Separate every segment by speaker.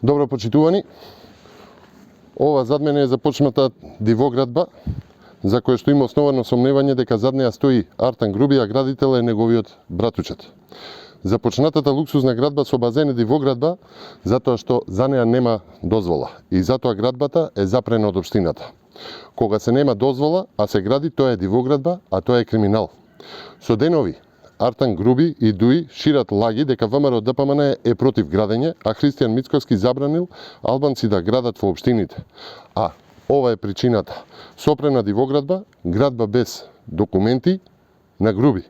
Speaker 1: Добро почитувани, ова зад мене е започната дивоградба, за која што има основано сомневање дека зад неа стои Артан Груби, а градител е неговиот братучет. Започнатата луксузна градба со базен е дивоградба, затоа што за неа нема дозвола и затоа градбата е запрена од општината. Кога се нема дозвола, а се гради, тоа е дивоградба, а тоа е криминал. Со денови Артан Груби и Дуи шират лаги дека ВМРО ДПМН е против градење, а Христијан Мицковски забранил албанци да градат во општините. А ова е причината. Сопрена дивоградба, градба без документи на Груби.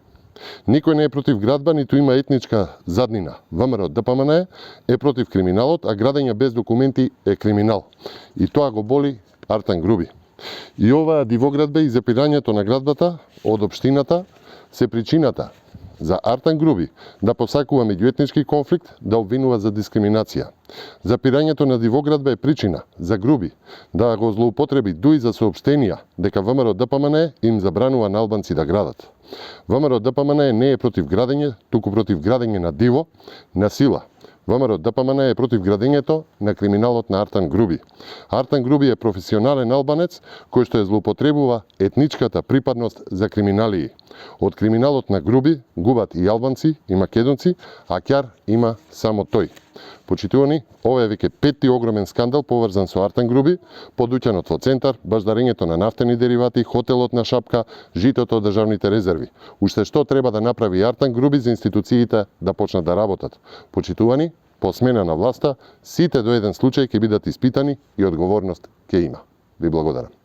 Speaker 1: Никој не е против градба, ниту има етничка заднина. ВМРО ДПМН е против криминалот, а градење без документи е криминал. И тоа го боли Артан Груби. И оваа дивоградба и запирањето на градбата од општината се причината за Артан Груби да посакува меѓуетнички конфликт, да обвинува за дискриминација. Запирањето на дивоградба е причина за Груби да го злоупотреби Дуи за соопштенија дека ВМРО ДПМН им забранува на албанци да градат. ВМРО ДПМН не е против градење, туку против градење на диво, на сила. ВМРО ДПМН е против градењето на криминалот на Артан Груби. Артан Груби е професионален албанец кој што ја злоупотребува етничката припадност за криминалии. Од криминалот на Груби губат и албанци и македонци, а ќар има само тој. Почитувани, ова е веќе петти огромен скандал поврзан со Артан Груби, подуќанот во центар, баждарењето на нафтени деривати, хотелот на Шапка, житото од државните резерви. Уште што треба да направи Артан Груби за институциите да почнат да работат? Почитувани, по смена на власта, сите до еден случај ќе бидат испитани и одговорност ќе има. Ви благодарам.